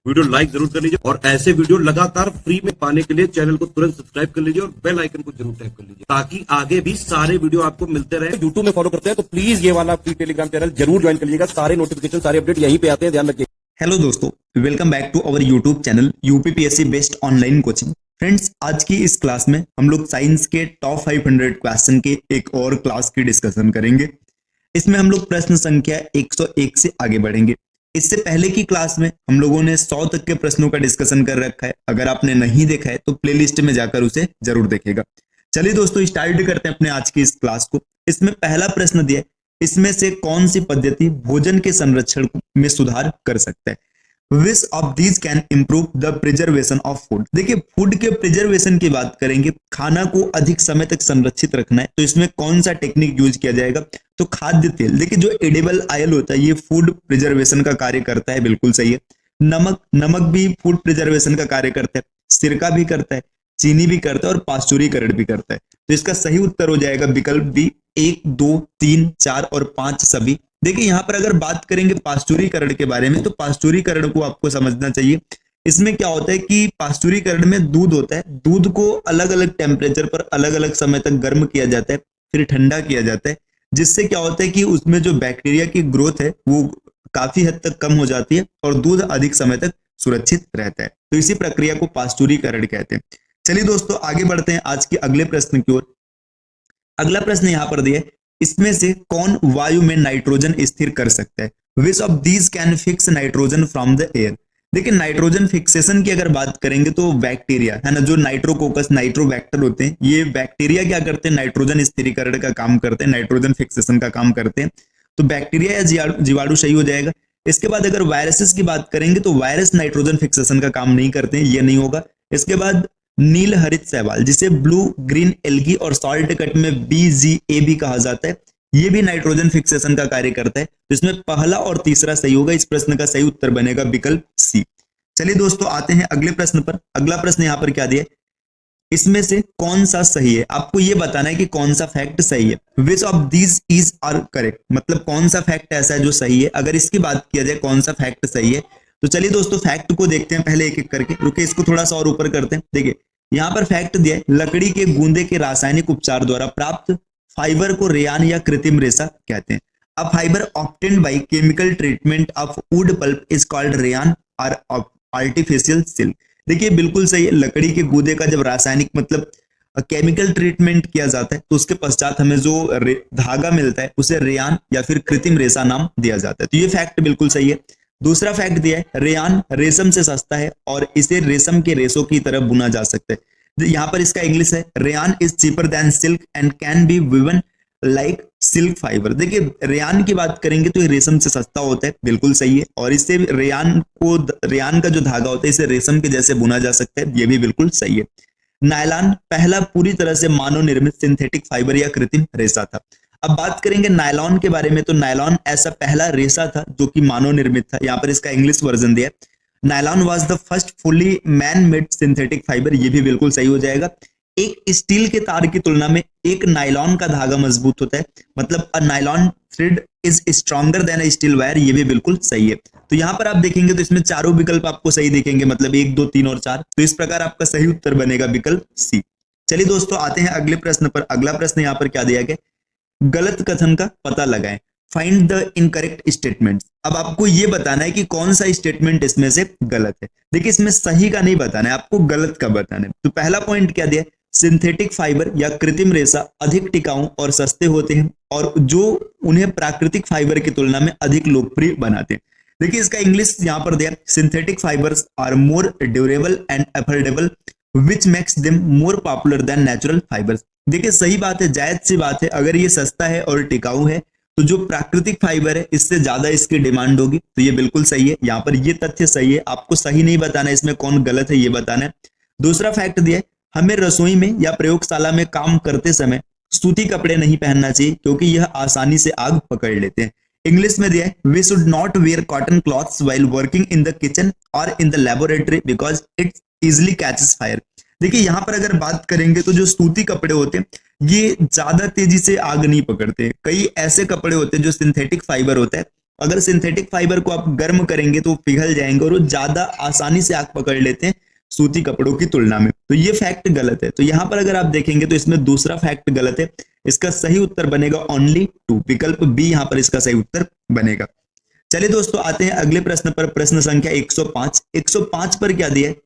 Video like जरूर कर लीजिए और ऐसे वीडियो लगातार फ्री में पाने के लिए चैनल को तुरंत सब्सक्राइब कर लीजिए और बेल आइकन को जरूर टैप कर लीजिए ताकि आगे भी सारे वीडियो आपको मिलते रहे। यूट्यूब में फॉलो करते हैं तो प्लीज ये वाला फ्री टेलीग्राम चैनल जरूर ज्वाइन कर लीजिएगा। सारे नोटिफिकेशन सारे अपडेट यहीं पे आते हैं, ध्यान रखिए। हेलो दोस्तों, welcome back to our YouTube channel UPPSC best online coaching. Friends, आज की इस क्लास में हम लोग साइंस के टॉप 500 क्वेश्चन के एक और क्लास की डिस्कशन करेंगे। इसमें हम लोग प्रश्न संख्या 101 से आगे बढ़ेंगे। इससे पहले की क्लास में हम लोगों ने 100 तक के प्रश्नों का डिस्कशन कर रखा है। अगर आपने नहीं देखा है तो प्लेलिस्ट में जाकर उसे जरूर देखेगा। चलिए दोस्तों, स्टार्ट करते हैं अपने आज की इस क्लास को। इसमें पहला प्रश्न दिया है, इसमें से कौन सी पद्धति भोजन के संरक्षण में सुधार कर सकता है? Which of these can improve the preservation of food? देखिए, फूड के प्रिजर्वेशन की बात करेंगे, खाना को अधिक समय तक संरक्षित रखना है तो इसमें कौन सा टेक्निक यूज किया जाएगा? तो खाद्य तेल। देखिए, जो एडिबल ऑयल होता है ये फूड प्रिजर्वेशन का कार्य करता है, बिल्कुल सही है। नमक भी फूड प्रिजर्वेशन का कार्य करता है, सिरका भी करता है, चीनी भी करता है और पाश्चुरीकरण भी करता है। तो इसका सही उत्तर हो जाएगा विकल्प बी। 1, 2, 3, 4 और 5 सभी। देखिए, यहाँ पर अगर बात करेंगे पाश्चुरीकरण के बारे में तो पाश्चुरीकरण को आपको समझना चाहिए। इसमें क्या होता है कि पाश्चुरीकरण में दूध होता है, दूध को अलग अलग टेम्परेचर पर अलग अलग समय तक गर्म किया जाता है, फिर ठंडा किया जाता है, जिससे क्या होता है कि उसमें जो बैक्टीरिया की ग्रोथ है वो काफी हद तक कम हो जाती है और दूध अधिक समय तक सुरक्षित रहता है। तो इसी प्रक्रिया को पाश्चुरीकरण कहते हैं। चलिए दोस्तों, आगे बढ़ते हैं आज के अगले प्रश्न की ओर। अगला प्रश्न यहाँ पर दिया है, इसमें से कौन वायु में नाइट्रोजन स्थिर कर सकता है? Which of these can fix nitrogen from the air? देखिए, नाइट्रोजन फिक्सेशन की अगर बात करेंगे तो बैक्टीरिया है ना, जो नाइट्रोकोकस नाइट्रोबैक्टर होते हैं, ये बैक्टीरिया क्या करते हैं? नाइट्रोजन स्थिरीकरण का काम करते हैं, नाइट्रोजन फिक्सेशन का काम करते हैं। तो बैक्टीरिया या जीवाणु सही हो जाएगा। इसके बाद अगर वायरसेस की बात करेंगे तो वायरस नाइट्रोजन फिक्सेशन का काम नहीं करते हैं, ये नहीं होगा। इसके बाद नील हरित शैवाल, जिसे ब्लू ग्रीन एल्गी और सॉल्ट कट में BGA भी कहा जाता है, ये भी नाइट्रोजन फिक्सेशन का कार्य करता है। तो इसमें पहला और तीसरा सही होगा। इस प्रश्न का सही उत्तर बनेगा विकल्प सी। चलिए दोस्तों, आते हैं अगले प्रश्न पर। अगला प्रश्न यहाँ पर क्या दिया है, इसमें से कौन सा सही है? आपको ये बताना है कि कौन सा फैक्ट सही है। Which of these is are correct, मतलब कौन सा फैक्ट ऐसा है जो सही है। अगर इसकी बात किया जाए कौन सा फैक्ट सही है, तो चलिए दोस्तों फैक्ट को देखते हैं पहले एक एक करके। रुके, इसको थोड़ा सा और ऊपर करते हैं। देखिए, यहाँ पर फैक्ट दिया है, लकड़ी के गूंदे के रासायनिक उपचार द्वारा प्राप्त फाइबर को रेयान या कृत्रिम रेशा कहते हैं। A fibre obtained by chemical treatment of wood pulp is called rayon और आर्टिफिशियल सिल्क। देखिए, बिल्कुल सही है। लकड़ी के गूदे का जब रासायनिक मतलब केमिकल ट्रीटमेंट किया जाता है तो उसके पश्चात हमें जो धागा मिलता है उसे रेयान या फिर कृत्रिम रेशा नाम दिया जाता है। तो ये फैक्ट बिल्कुल सही है। दूसरा फैक्ट दिया है, रेयान रेशम से सस्ता है और इसे रेशम के रेशों की तरह बुना जा सकता है। यहाँ पर इसका इंग्लिश है, rayon is cheaper than silk and can be woven like silk fibre. देखिए, रेयान की बात करेंगे तो ये रेशम से सस्ता होता है, बिल्कुल सही है। और इससे रेयान का जो धागा होता है इसे रेशम के जैसे बुना जा सकता है, ये भी बिल्कुल सही है। नायलॉन पहला पूरी तरह से मानव निर्मित सिंथेटिक फाइबर या कृत्रिम रेशा था। अब बात करेंगे नायलॉन के बारे में, तो नायलॉन ऐसा पहला रेशा था जो कि मानव निर्मित था। यहाँ पर इसका इंग्लिश वर्जन दिया है, nylon was the first fully man made synthetic fibre, ये भी बिल्कुल सही हो जाएगा। एक स्टील के तार की तुलना में एक नायलॉन का धागा मजबूत होता है, मतलब a nylon thread is stronger than a steel wire, ये भी बिल्कुल सही है। तो यहाँ पर आप देखेंगे तो इसमें चारों विकल्प आपको सही दिखेंगे, मतलब 1, 2, 3 और 4। तो इस प्रकार आपका सही उत्तर बनेगा विकल्प सी। चलिए दोस्तों, आते हैं अगले प्रश्न पर। अगला प्रश्न यहाँ पर क्या दिया गया, गलत कथन का पता लगाएं, फाइंड द इनकरेक्ट स्टेटमेंट। अब आपको यह बताना है कि कौन सा स्टेटमेंट इसमें से गलत है। देखिए, इसमें सही का नहीं बताना है, आपको गलत का बताना है। तो पहला पॉइंट क्या दिया, सिंथेटिक फाइबर या कृत्रिम रेशा अधिक टिकाऊ और सस्ते होते हैं और जो उन्हें प्राकृतिक फाइबर की तुलना में अधिक लोकप्रिय बनाते हैं। देखिए, इसका इंग्लिश यहाँ पर दिया, synthetic fibres are more durable and affordable which makes them more popular than natural fibres. देखिए, सही बात है, जायज सी बात है। अगर ये सस्ता है और टिकाऊ है तो जो प्राकृतिक फाइबर है इससे ज्यादा इसकी डिमांड होगी, तो ये बिल्कुल सही है। यहाँ पर ये तथ्य सही है, आपको सही नहीं बताना है, इसमें कौन गलत है ये बताना है। दूसरा फैक्ट दिया है, हमें रसोई में या प्रयोगशाला में काम करते समय सूती कपड़े नहीं पहनना चाहिए क्योंकि यह आसानी से आग पकड़ लेते हैं। इंग्लिश में दिया है, we should not wear cotton clothes while working in the kitchen और in the laboratory because it easily catches fire. देखिए, यहाँ पर अगर बात करेंगे तो जो सूती कपड़े होते हैं ये ज्यादा तेजी से आग नहीं पकड़ते। कई ऐसे कपड़े होते हैं जो सिंथेटिक फाइबर होता है अगर सिंथेटिक फाइबर को आप गर्म करेंगे तो पिघल जाएंगे और वो ज्यादा आसानी से आग पकड़ लेते हैं सूती कपड़ों की तुलना में। तो ये फैक्ट गलत है। तो यहां पर अगर आप देखेंगे तो इसमें दूसरा फैक्ट गलत है। इसका सही उत्तर बनेगा ओनली 2, विकल्प बी यहां पर इसका सही उत्तर बनेगा। चलिए दोस्तों आते हैं अगले प्रश्न पर, प्रश्न संख्या 105। 105 पर क्या दिया है,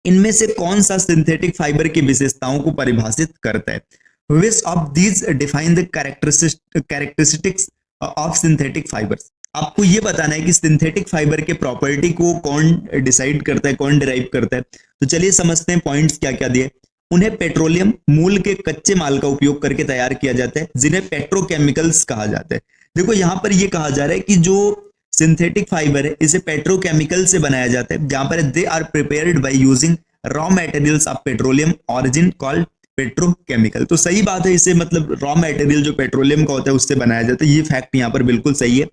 इनमें से कौन सा सिंथेटिक फाइबर की विशेषताओं को परिभाषित करता है? Which of these define the characteristics of synthetic fibres. आपको ये बताना है कि सिंथेटिक फाइबर के प्रॉपर्टी को कौन डिसाइड करता है, कौन डिराइव करता है। तो चलिए समझते हैं पॉइंट्स क्या क्या दिए। उन्हें पेट्रोलियम मूल के कच्चे माल का उपयोग करके तैयार किया जाता है, जिन्हें पेट्रोकेमिकल्स कहा जाता है। देखो यहां पर यह कहा जा रहा है कि जो सिंथेटिक फाइबर है इसे पेट्रोकेमिकल से बनाया जाता है, जहां पर they are prepared by using raw materials of petroleum origin called petrochemical. तो सही बात है, इसे मतलब रॉ मटेरियल जो पेट्रोलियम का होता है उससे बनाया जाता है। ये फैक्ट यहाँ पर बिल्कुल सही है।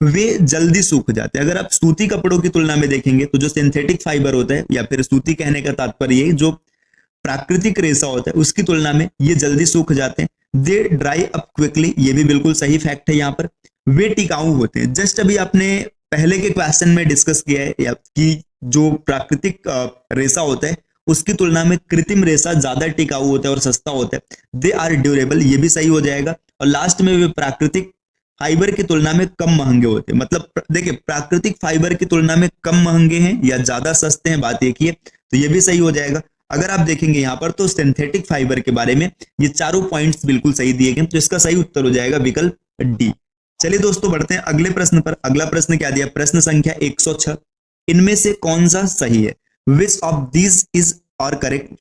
वे जल्दी सूख जाते हैं। अगर आप सूती कपड़ों की तुलना में देखेंगे तो जो सिंथेटिक फाइबर होता है, या फिर सूती कहने का तात्पर्य जो प्राकृतिक रेशा होता है उसकी तुलना में ये जल्दी सूख जाते हैं। दे ड्राई अप क्विकली, ये भी बिल्कुल सही फैक्ट है यहाँ पर। वे टिकाऊ होते हैं। जस्ट अभी आपने पहले के क्वेश्चन में डिस्कस किया है कि जो प्राकृतिक रेशा होता है उसकी तुलना में कृत्रिम रेशा ज्यादा टिकाऊ होता है और सस्ता होता है। दे आर ड्यूरेबल, ये भी सही हो जाएगा। और लास्ट में वे प्राकृतिक फाइबर की तुलना में कम महंगे होते हैं। मतलब देखिए प्राकृतिक फाइबर की तुलना में कम महंगे हैं या ज्यादा सस्ते हैं, बात एक ही है। तो ये भी सही हो जाएगा। अगर आप देखेंगे यहाँ पर तो सिंथेटिक फाइबर के बारे में ये चारों पॉइंट्स बिल्कुल सही दिए गए, तो इसका सही उत्तर हो जाएगा विकल्प डी। चलिए दोस्तों बढ़ते हैं अगले प्रश्न पर। अगला प्रश्न क्या दिया, प्रश्न संख्या 106। इनमें से कौन सा सही है? विच ऑफ दिस इज और करेक्ट।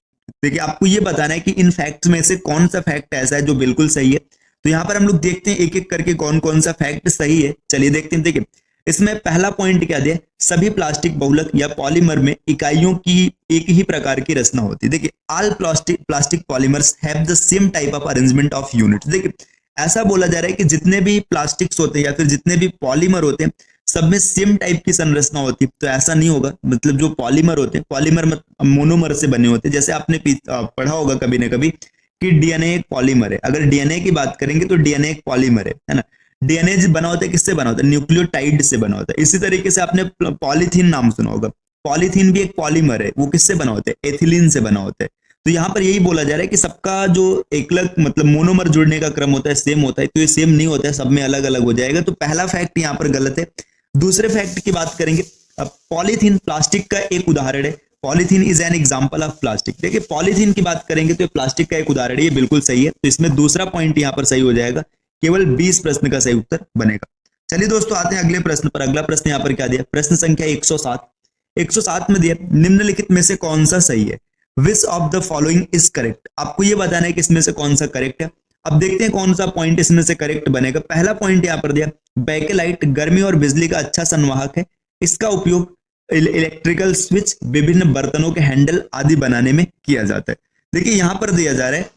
देखिए आपको ये बताना है कि इन फैक्ट्स में से कौन सा फैक्ट ऐसा है जो बिल्कुल सही है। तो यहां पर हम लोग देखते हैं एक एक करके कौन कौन सा फैक्ट सही है। चलिए देखते हैं। देखिए इसमें पहला पॉइंट क्या दिया, सभी प्लास्टिक बहुलक या पॉलीमर में इकाइयों की एक ही प्रकार की रचना होती है। देखिए all plastic polymers have the same type of arrangement of unit. देखिए ऐसा बोला जा रहा है कि जितने भी प्लास्टिक्स होते हैं या फिर जितने भी पॉलीमर होते हैं सब में सेम टाइप की संरचना होती है। तो ऐसा नहीं होगा। मतलब जो पॉलीमर होते हैं, पॉलीमर मोनोमर से बने होते हैं। जैसे आपने पढ़ा होगा कभी ना कभी कि डीएनए एक पॉलीमर है। अगर डीएनए की बात करेंगे तो डीएनए एक पॉलीमर है ना। डीएनए बना होता है किससे बना होता है? न्यूक्लियोटाइड से बना होता है। इसी तरीके से आपने पॉलीथीन नाम सुना होगा। पॉलीथीन भी एक पॉलीमर है, वो किससे बना होता है? एथिलीन से बना होता है। तो यहाँ पर यही बोला जा रहा है कि सबका जो एकलक मतलब मोनोमर जुड़ने का क्रम होता है सेम होता है। तो ये सेम नहीं होता है, सब में अलग अलग हो जाएगा। तो पहला फैक्ट यहाँ पर गलत है। दूसरे फैक्ट की बात करेंगे। अब पॉलीथीन प्लास्टिक का एक उदाहरण है। Polythene is an example of plastic. देखिए पॉलीथीन की बात करेंगे तो ये प्लास्टिक का एक उदाहरण है, ये बिल्कुल सही है। तो इसमें दूसरा पॉइंट यहाँ पर सही हो जाएगा। केवल 20 प्रश्न का सही उत्तर बनेगा। चलिए दोस्तों आते हैं अगले प्रश्न पर। अगला प्रश्न यहाँ पर क्या दिया, प्रश्न संख्या 107। 107 में दिया निम्नलिखित में से कौन सा सही है? Which of the following is correct. आपको ये बताना है कि इसमें से कौन सा करेक्ट है। अब देखते हैं कौन सा पॉइंट इसमें से करेक्ट बनेगा। पहला पॉइंट यहाँ पर दिया बैकेलाइट गर्मी और बिजली का अच्छा संवाहक है। इसका उपयोग इलेक्ट्रिकल स्विच, विभिन्न बर्तनों के हैंडल आदि बनाने में किया जाता है। देखिए यहां पर दिया जा रहा है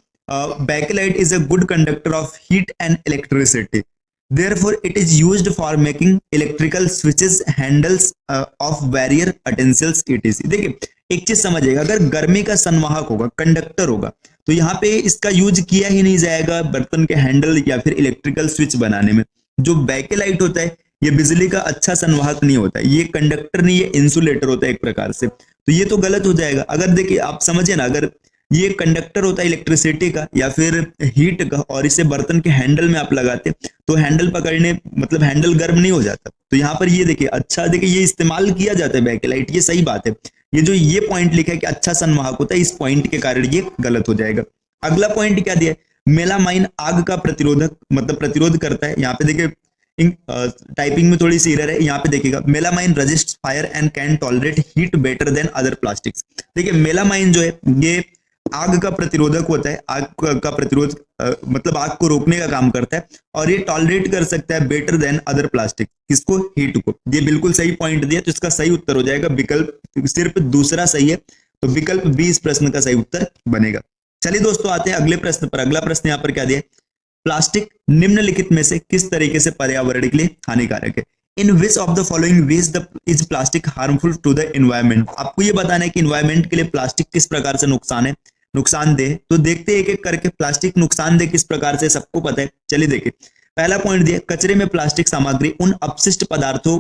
Bakelite is a good conductor of heat and electricity, therefore it is used for making electrical switches, handles of barrier utensils etc.. देखिए एक चीज समझिएगा, अगर गर्मी का संवाहक होगा, कंडक्टर होगा, तो यहाँ पे इसका यूज किया ही नहीं जाएगा बर्तन के हैंडल या फिर इलेक्ट्रिकल स्विच बनाने में। जो बैकेलाइट होता है ये बिजली का अच्छा संवाहक नहीं होता है, ये कंडक्टर नहीं, ये इंसुलेटर होता है एक प्रकार से। तो ये तो गलत हो जाएगा। अगर देखिए आप समझे ना, अगर ये कंडक्टर होता है इलेक्ट्रिसिटी का या फिर हीट का और इसे बर्तन के हैंडल में आप लगाते तो हैंडल पकड़ने मतलब हैंडल गर्म नहीं हो जाता। तो यहाँ पर ये देखिए अच्छा देखिए ये इस्तेमाल किया जाता है बैकेलाइट, ये सही बात है। ये जो ये पॉइंट लिखा है कि अच्छा संवाहक होता है, इस पॉइंट के कारण ये गलत हो जाएगा। अगला पॉइंट क्या दिया है, मेलामाइन आग का प्रतिरोधक मतलब प्रतिरोध करता है। यहाँ पे देखिए टाइपिंग में थोड़ी सी एरर है, यहाँ पे देखिएगा melamine resist fire and can tolerate heat better than other plastics. देखिए मेलामाइन जो है ये आग का प्रतिरोधक होता है, आग का प्रतिरोध मतलब आग को रोकने का काम करता है और ये टॉलरेट कर सकता है बेटर देन अदर प्लास्टिक, किसको? हीट को। ये बिल्कुल सही पॉइंट दिया, तो इसका सही उत्तर हो जाएगा विकल्प सिर्फ दूसरा सही है, तो विकल्प बी इस प्रश्न का सही उत्तर बनेगा। चलिए दोस्तों आते हैं अगले प्रश्न पर। अगला प्रश्न यहाँ पर क्या दिया, प्लास्टिक निम्नलिखित में से किस तरीके से पर्यावरण के लिए हानिकारक है? In which of the following ways the is plastic harmful to the environment. आपको ये बताना है कि एनवायरमेंट के लिए प्लास्टिक किस प्रकार से नुकसानदेह। तो देखते हैं एक एक करके प्लास्टिक नुकसानदेह किस प्रकार से, सबको पता है। चलिए देखिए पहला पॉइंट दिया, कचरे में प्लास्टिक सामग्री उन अपशिष्ट पदार्थों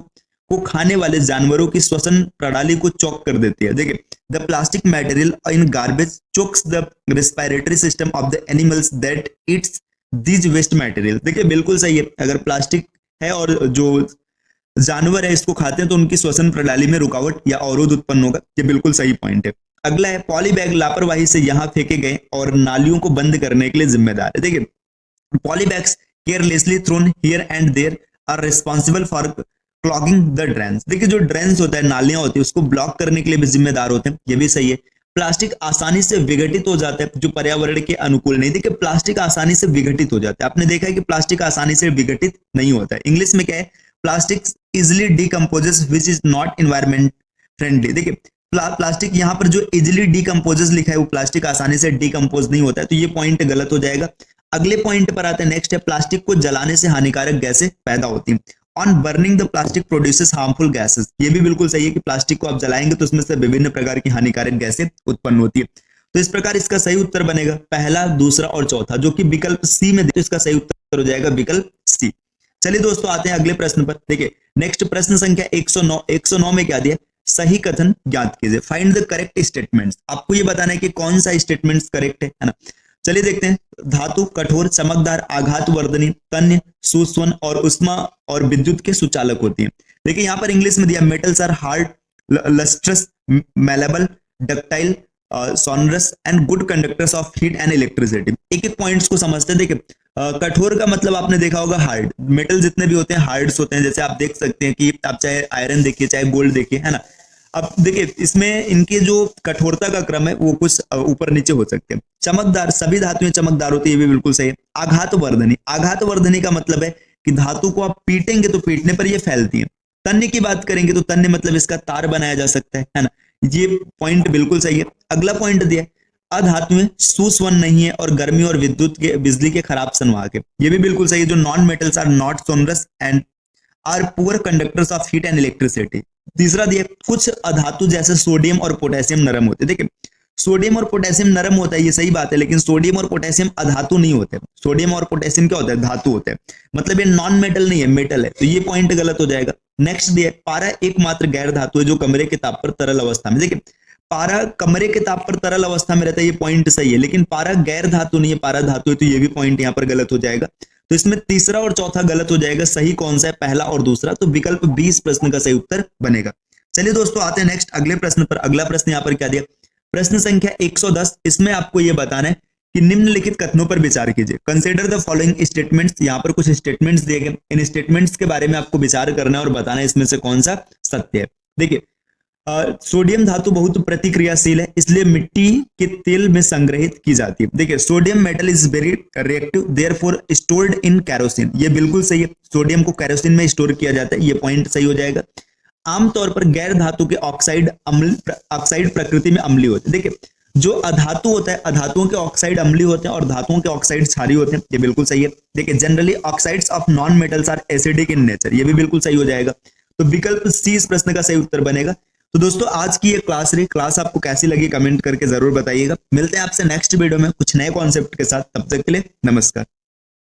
को खाने वाले जानवरों की श्वसन प्रणाली को चौक कर देती है। देखिए, the plastic material in garbage chokes the respiratory system of the animals that it's these waste material. देखिए बिल्कुल सही है, अगर प्लास्टिक है और जो जानवर है इसको खाते हैं तो उनकी श्वसन प्रणाली में रुकावट या अवरोध उत्पन्न होगा। ये बिल्कुल सही पॉइंट है। अगला है, पॉली बैग लापरवाही से यहाँ फेंके गए और नालियों को बंद करने के लिए जिम्मेदार है। देखिए, poly bags carelessly thrown here and there are responsible for clogging the drains. देखिए, जो ड्रेन्स होता है, नालियां होती है, उसको ब्लॉक करने के लिए भी जिम्मेदार होते हैं। ये भी सही है। प्लास्टिक आसानी से विघटित हो जाता है, जो पर्यावरण के अनुकूल नहीं। देखिए, प्लास्टिक आसानी से विघटित हो जाता है। आपने देखा है कि प्लास्टिक आसानी से विघटित नहीं होता है। इंग्लिश में क्या है, plastic easily decomposes which is not environment friendly. देखिए, प्लास्टिक यहाँ पर जो इजिली डिकम्पोजेस लिखा है वो प्लास्टिक आसानी से डिकम्पोज नहीं होता है, तो ये पॉइंट गलत हो जाएगा। अगले पॉइंट पर आते हैं। नेक्स्ट है, प्लास्टिक को जलाने से हानिकारक गैसें पैदा होती हैं। On burning the plastic produces harmful gases. ये भी बिल्कुल सही है कि प्लास्टिक को आप जलाएंगे तो उसमें से विभिन्न प्रकार की हानिकारक गैसें उत्पन्न होती है। तो इस प्रकार इसका सही उत्तर बनेगा पहला, दूसरा और चौथा, जो कि विकल्प सी में, तो इसका सही उत्तर हो जाएगा विकल्प सी। चलिए दोस्तों, आते हैं अगले प्रश्न पर। देखिए, नेक्स्ट प्रश्न संख्या 109। 109 में क्या दिया, सही कथन ज्ञात कीजिए। Find the correct statements. आपको ये बताना है कि कौन सा स्टेटमेंट करेक्ट है ना। चलिए देखते हैं। धातु कठोर, चमकदार, आघातवर्धनी, तन्य, सुस्वन और उष्मा और विद्युत के सुचालक होती है। देखिए, यहाँ पर इंग्लिश में दिया, metals are hard, lustrous, malleable, ductile, sonorous and good conductors of heat and electricity. एक एक पॉइंट्स को समझते हैं। देखिए, कठोर का मतलब आपने देखा होगा हार्ड। मेटल जितने भी होते हैं हार्ड्स होते हैं। जैसे आप देख सकते हैं कि आप चाहे आयरन देखिए, चाहे गोल्ड देखिए, है ना। अब देखिए, इसमें इनके जो कठोरता का क्रम है वो कुछ ऊपर नीचे हो सकते हैं। चमकदार, सभी धातुएं चमकदार होती है, ये भी बिल्कुल सही है। आघातवर्धनी, आघातवर्धनी का मतलब है कि धातु को आप पीटेंगे तो पीटने पर ये फैलती है। तन्य की बात करेंगे तो तन्य मतलब इसका तार बनाया जा सकता है ना। ये पॉइंट बिल्कुल सही है। अगला पॉइंट दिया, अधातुएं सुस्वन नहीं है और गर्मी और विद्युत के, बिजली के खराब संवाहक है। ये भी बिल्कुल सही है। जो non metals are not sonorous and are poor conductors of heat and electricity. तीसरा दिया, कुछ अधातु जैसे सोडियम और पोटेशियम नरम होते हैं। देखिए, सोडियम और पोटेशियम नरम होता है, ये सही बात है, लेकिन सोडियम और पोटेशियम अधातु नहीं होते। सोडियम और पोटेशियम क्या होता है, धातु होते हैं। मतलब ये नॉन मेटल नहीं है, मेटल है, तो ये पॉइंट गलत हो जाएगा। नेक्स्ट दिया, पारा एकमात्र गैर धातु है जो कमरे के ताप पर तरल अवस्था में। देखिए, पारा कमरे के ताप पर तरल अवस्था में रहता है, ये पॉइंट सही है, लेकिन पारा गैर धातु नहीं है, पारा धातु है, तो ये भी पॉइंट यहाँ पर गलत हो जाएगा। तो इसमें तीसरा और चौथा गलत हो जाएगा। सही कौन सा है, पहला और दूसरा। तो विकल्प 20 प्रश्न का सही उत्तर बनेगा। चलिए दोस्तों, आते हैं नेक्स्ट अगले प्रश्न पर। अगला प्रश्न यहाँ पर क्या दिया, प्रश्न संख्या 110। इसमें आपको यह बताना है कि निम्नलिखित कथनों पर विचार कीजिए। Consider the following statements. यहाँ पर कुछ स्टेटमेंट्स दिए गए, इन स्टेटमेंट्स के बारे में आपको विचार करना है और बताना है इसमें से कौन सा सत्य है। देखिए, सोडियम धातु बहुत प्रतिक्रियाशील है, इसलिए मिट्टी के तेल में संग्रहित की जाती है। देखिए, sodium metal is very reactive, therefore stored in kerosene. ये बिल्कुल सही है, सोडियम को कैरोसिन में स्टोर किया जाता है, ये पॉइंट सही हो जाएगा। आमतौर पर गैर धातु के ऑक्साइड प्रकृति में अम्लीय होते हैं। देखिए, जो अधातु होता है, अधातुओं के ऑक्साइड अम्लीय होते हैं और धातुओं के ऑक्साइड क्षारीय होते हैं, ये बिल्कुल सही है। देखिए, generally oxides of non metals are acidic in nature, ये भी बिल्कुल सही हो जाएगा। तो विकल्प सी इस प्रश्न का सही उत्तर बनेगा। तो दोस्तों, आज की ये क्लास रही। क्लास आपको कैसी लगी कमेंट करके जरूर बताइएगा। मिलते हैं आपसे नेक्स्ट वीडियो में कुछ नए कॉन्सेप्ट के साथ। तब तक के लिए नमस्कार।